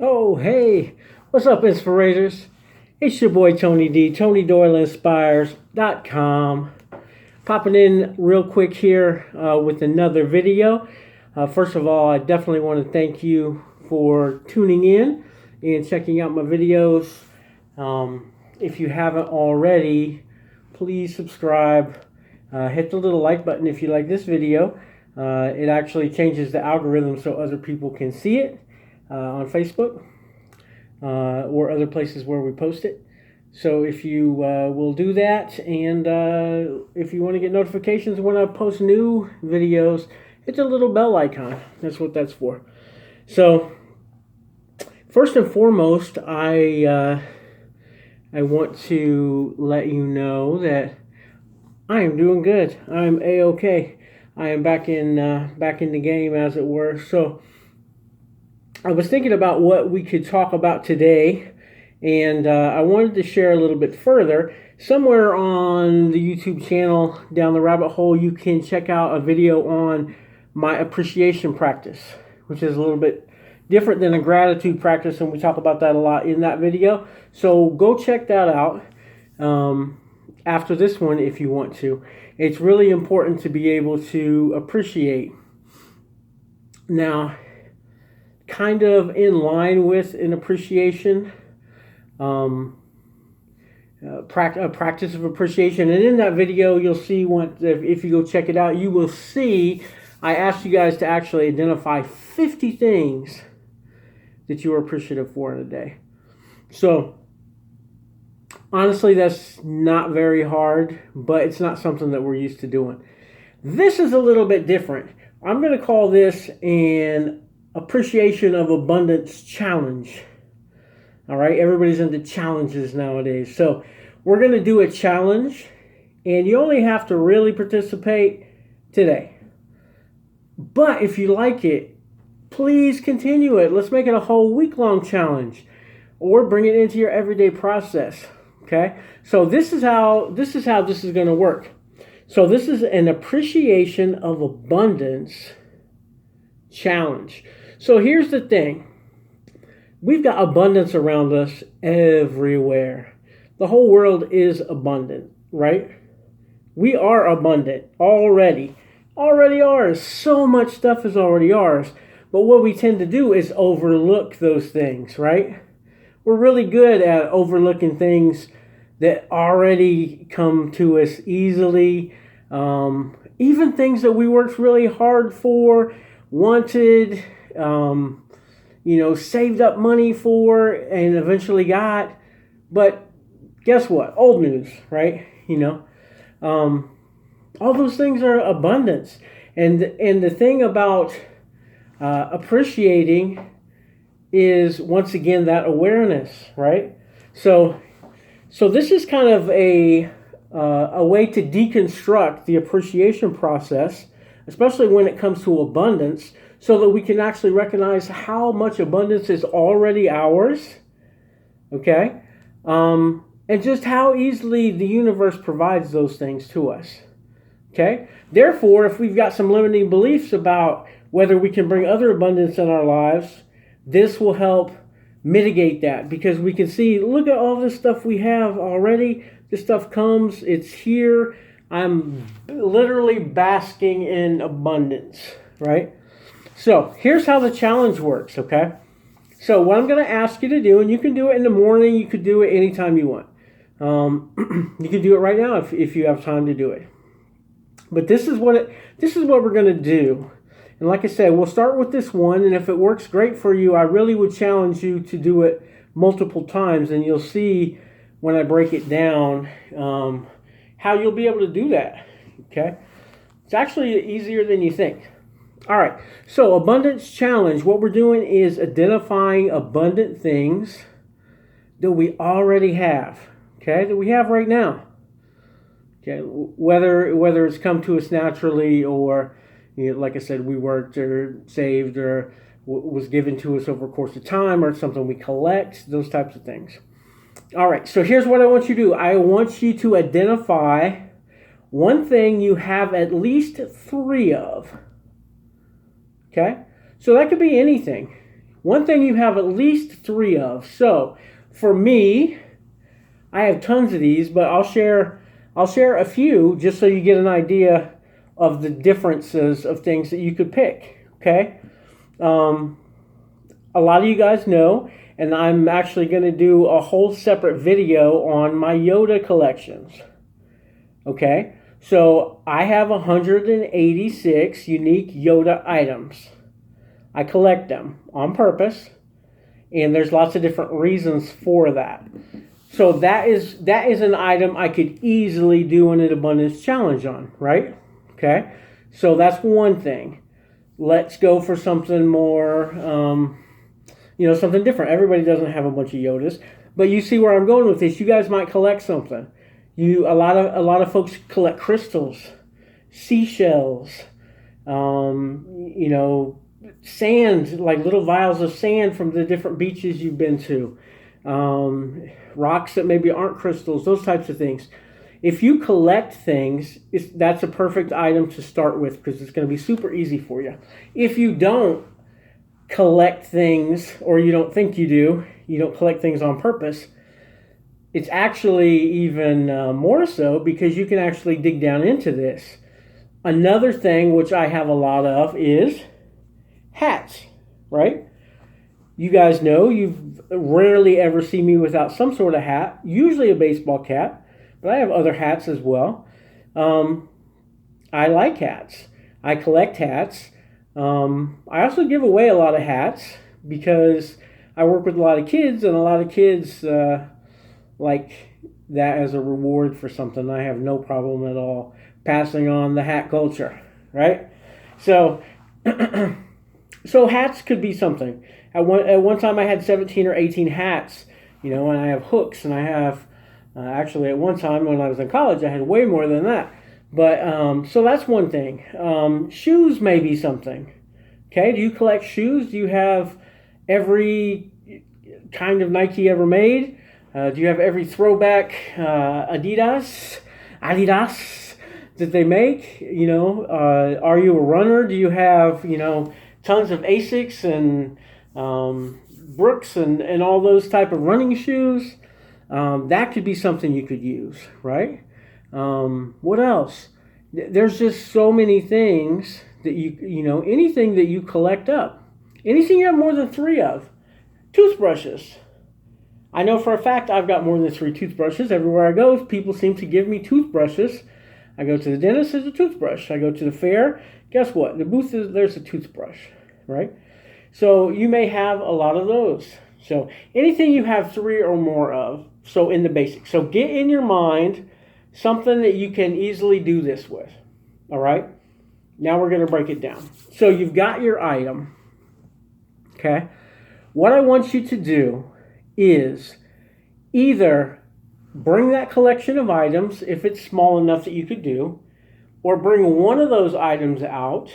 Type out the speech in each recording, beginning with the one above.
Oh, hey, what's up, Inspirators? It's your boy Tony D, TonyDoyleInspires.com. Popping in real quick here with another video. First of all, I definitely want to thank you for tuning in and checking out my videos. If you haven't already, please subscribe. Hit the little like button if you like this video. It actually changes the algorithm so other people can see it. On Facebook or other places where we post it. So if you will do that, and if you want to get notifications when I post new videos, hit the little bell icon. That's what that's for. So first and foremost, I want to let you know that I am doing good. I'm A-OK. I am back in the game, as it were. So I was thinking about what we could talk about today, and I wanted to share a little bit further. Somewhere on the YouTube channel, down the rabbit hole, you can check out a video on my appreciation practice, which is a little bit different than a gratitude practice, and we talk about that a lot in that video. So go check that out after this one if you want to. It's really important to be able to appreciate. Now, kind of in line with an appreciation, practice of appreciation. And in that video, you'll see, if you go check it out, you will see I asked you guys to actually identify 50 things that you are appreciative for in a day. So honestly, that's not very hard, but it's not something that we're used to doing. This is a little bit different. I'm going to call this an appreciation of abundance challenge. All right, everybody's into challenges nowadays. So we're going to do a challenge, and you only have to really participate today. But if you like it, please continue it. Let's make it a whole week-long challenge, or bring it into your everyday process. Okay? So this is how this is going to work. So this is an appreciation of abundance challenge. So here's the thing. We've got abundance around us everywhere. The whole world is abundant, right? We are abundant already. Already ours. So much stuff is already ours. But what we tend to do is overlook those things, right? We're really good at overlooking things that already come to us easily. Even things that we worked really hard for, wanted, saved up money for, and eventually got. But guess what? Old news, right? All those things are abundance. And the thing about appreciating is, once again, that awareness, right? So this is kind of a way to deconstruct the appreciation process, especially when it comes to abundance, so that we can actually recognize how much abundance is already ours, okay? And just how easily the universe provides those things to us, okay? Therefore, if we've got some limiting beliefs about whether we can bring other abundance in our lives, this will help mitigate that, because we can see, look at all this stuff we have already. This stuff comes, it's here. I'm literally basking in abundance, right? So here's how the challenge works, okay? So what I'm going to ask you to do, and you can do it in the morning, you could do it anytime you want. You can do it right now if you have time to do it. But this is what we're going to do. And like I said, we'll start with this one, and if it works great for you, I really would challenge you to do it multiple times, and you'll see when I break it down how you'll be able to do that, okay? It's actually easier than you think. All right, so abundance challenge. What we're doing is identifying abundant things that we already have, okay, that we have right now. Okay, whether it's come to us naturally, or like I said, we worked or saved, or was given to us over a course of time, or something we collect, those types of things. All right, so here's what I want you to do. I want you to identify one thing you have at least 3 of. Okay? So that could be anything. One thing you have at least 3 of. So for me, I have tons of these, but I'll share a few just so you get an idea of the differences of things that you could pick. Okay, a lot of you guys know, and I'm actually going to do a whole separate video on my Yoda collections. Okay, so I have 186 unique Yoda items. I collect them on purpose, and there's lots of different reasons for that. So that is an item I could easily do an abundance challenge on, right? Okay, so that's one thing. Let's go for something more, something different. Everybody doesn't have a bunch of Yodas, but you see where I'm going with this. You guys might collect something. A lot of folks collect crystals, seashells, sand, like little vials of sand from the different beaches you've been to, rocks that maybe aren't crystals, those types of things. If you collect things, that's a perfect item to start with because it's going to be super easy for you. If you don't collect things, or you don't think you don't collect things on purpose, it's actually even more so because you can actually dig down into this. Another thing which I have a lot of is hats, right? You guys know you rarely ever see me without some sort of hat, usually a baseball cap, but I have other hats as well. I like hats. I collect hats. I also give away a lot of hats because I work with a lot of kids, and a lot of kids like that as a reward for something. I have no problem at all passing on the hat culture, right? So, so hats could be something. At one time I had 17 or 18 hats, and I have hooks, and I have, actually at one time when I was in college, I had way more than that. But, so that's one thing. Shoes may be something. Okay, do you collect shoes? Do you have every kind of Nike ever made? Do you have every throwback Adidas that they make? Are you a runner? Do you have, tons of Asics and Brooks and all those type of running shoes? That could be something you could use, right? What else? There's just so many things that anything that you collect up. Anything you have more than 3 of. Toothbrushes. I know for a fact I've got more than 3 toothbrushes. Everywhere I go, people seem to give me toothbrushes. I go to the dentist, there's a toothbrush. I go to the fair, guess what? The booth there's a toothbrush, right? So you may have a lot of those. So anything you have 3 or more of, so in the basics. So get in your mind something that you can easily do this with, all right? Now we're going to break it down. So you've got your item, okay? What I want you to do is either bring that collection of items, if it's small enough that you could do, or bring one of those items out.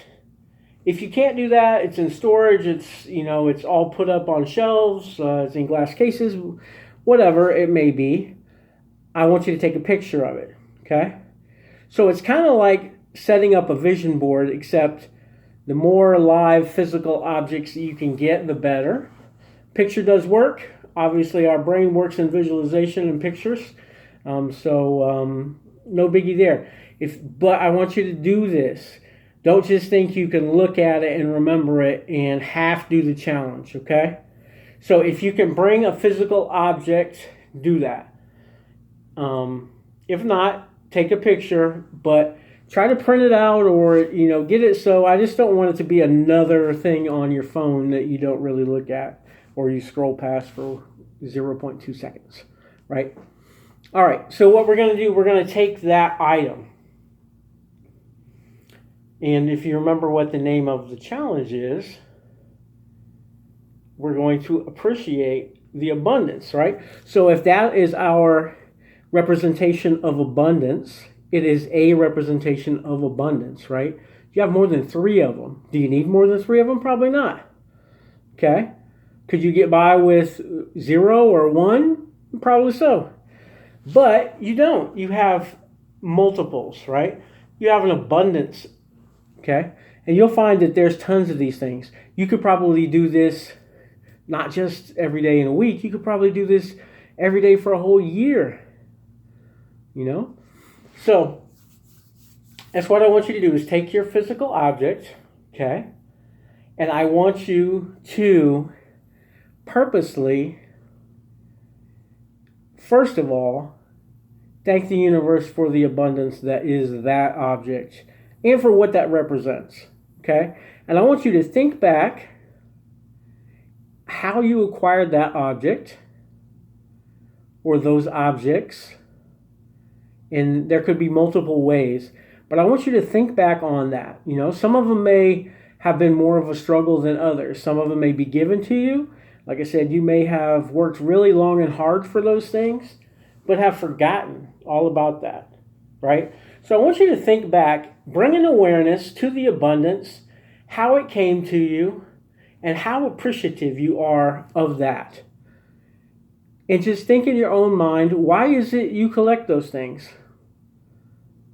If you can't do that, it's in storage, it's all put up on shelves, it's in glass cases, whatever it may be. I want you to take a picture of it, okay? So it's kind of like setting up a vision board, except the more live physical objects that you can get, the better. Picture does work. Obviously, our brain works in visualization and pictures, so no biggie there. But I want you to do this. Don't just think you can look at it and remember it and half do the challenge, okay? So if you can bring a physical object, do that. If not, take a picture, but try to print it out or, get it. So I just don't want it to be another thing on your phone that you don't really look at or you scroll past for 0.2 seconds, right? All right, so what we're going to do, we're going to take that item. And if you remember what the name of the challenge is, we're going to appreciate the abundance, right? So if that is our representation of abundance, it is a representation of abundance, right? You have more than 3 of them. Do you need more than 3 of them? Probably not. Okay? Could you get by with 0 or 1? Probably so. But you don't. You have multiples, right? You have an abundance, okay? And you'll find that there's tons of these things. You could probably do this not just every day in a week. You could probably do this every day for a whole year. So that's what I want you to do is take your physical object, okay, and I want you to purposely, first of all, thank the universe for the abundance that is that object and for what that represents, okay? And I want you to think back how you acquired that object or those objects, and there could be multiple ways, but I want you to think back on that. Some of them may have been more of a struggle than others. Some of them may be given to you. Like I said, you may have worked really long and hard for those things, but have forgotten all about that, right? So I want you to think back, bring an awareness to the abundance, how it came to you, and how appreciative you are of that. And just think in your own mind, why is it you collect those things?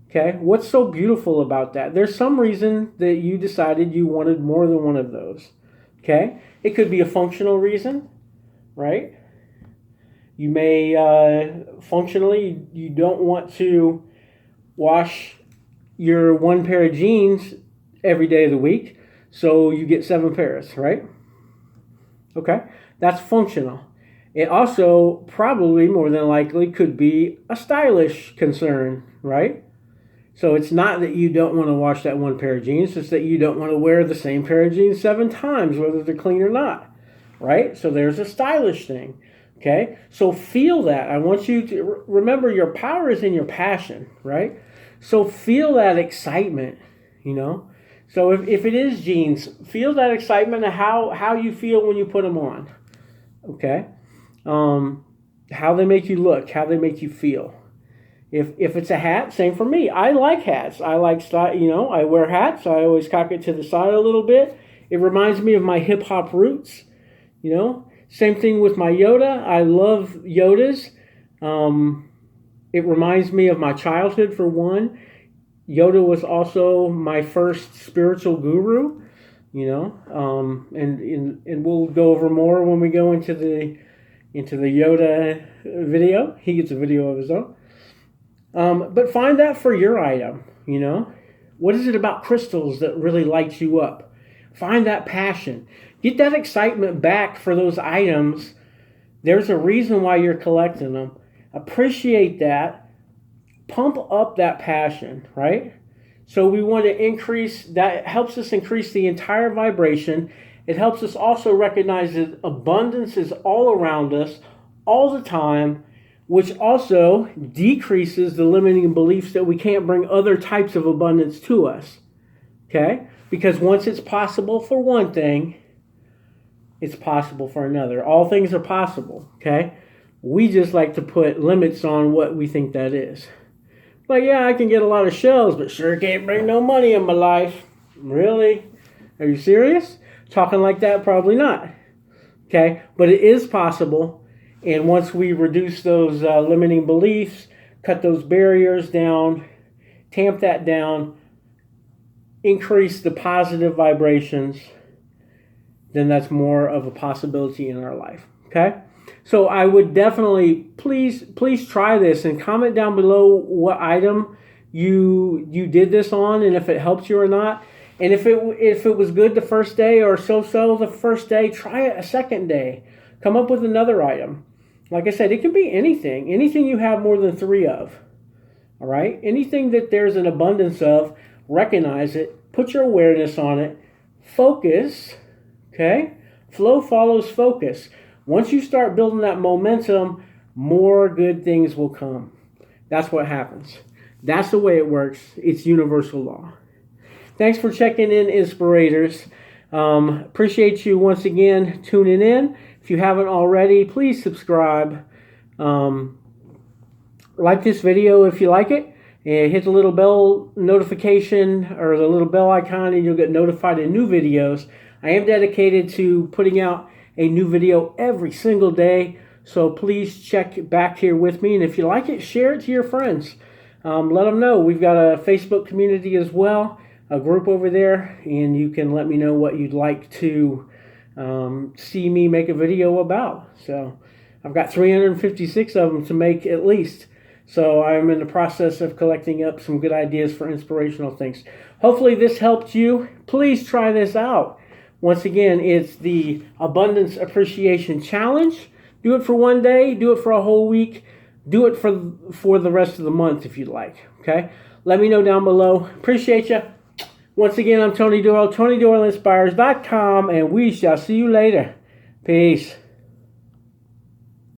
Okay, what's so beautiful about that? There's some reason that you decided you wanted more than one of those. Okay, it could be a functional reason, right? You may functionally, you don't want to wash your one pair of jeans every day of the week, so you get 7 pairs, right? Okay, that's functional. It also probably more than likely could be a stylish concern, right? So it's not that you don't want to wash that one pair of jeans, it's that you don't want to wear the same pair of jeans 7 times, whether they're clean or not, right? So there's a stylish thing, okay? So feel that. I want you to remember your power is in your passion, right? So feel that excitement, So if it is jeans, feel that excitement of how you feel when you put them on, okay? How they make you look, how they make you feel. If it's a hat, same for me. I like hats. I like style, I wear hats. I always cock it to the side a little bit. It reminds me of my hip hop roots, Same thing with my Yoda. I love Yodas. It reminds me of my childhood for one. Yoda was also my first spiritual guru, and we'll go over more when we go into the Yoda video. He gets a video of his own. But find that for your item, What is it about crystals that really lights you up? Find that passion. Get that excitement back for those items. There's a reason why you're collecting them. Appreciate that. Pump up that passion, right? So we want to increase, that helps us increase the entire vibration. It helps us also recognize that abundance is all around us all the time, which also decreases the limiting beliefs that we can't bring other types of abundance to us, okay? Because once it's possible for one thing, it's possible for another. All things are possible, okay? We just like to put limits on what we think that is. Like, yeah, I can get a lot of shells, but sure can't bring no money in my life. Really? Are you serious? Talking like that? Probably not, okay? But it is possible. And once we reduce those limiting beliefs, cut those barriers down, tamp that down, increase the positive vibrations, then that's more of a possibility in our life, okay? So I would definitely, please try this and comment down below what item you did this on and if it helped you or not. And if it was good the first day or so the first day, try it a second day. Come up with another item. Like I said, it can be anything you have more than 3 of, all right? Anything that there's an abundance of, recognize it, put your awareness on it, focus, okay? Flow follows focus. Once you start building that momentum, more good things will come. That's what happens. That's the way it works. It's universal law. Thanks for checking in, Inspirators. Appreciate you once again tuning in. If you haven't already, please subscribe. Like this video if you like it. And hit the little bell notification or the little bell icon and you'll get notified of new videos. I am dedicated to putting out a new video every single day. So please check back here with me. And if you like it, share it to your friends. Let them know. We've got a Facebook community as well, a group over there. And you can let me know what you'd like to see me make a video about. So I've got 356 of them to make at least. So I'm in the process of collecting up some good ideas for inspirational things. Hopefully this helped you. Please try this out. Once again, it's the Abundance Appreciation Challenge. Do it for one day. Do it for a whole week. Do it for the rest of the month if you'd like. Okay? Let me know down below. Appreciate you. Once again, I'm Tony Doyle, TonyDoyleInspires.com, and we shall see you later. Peace.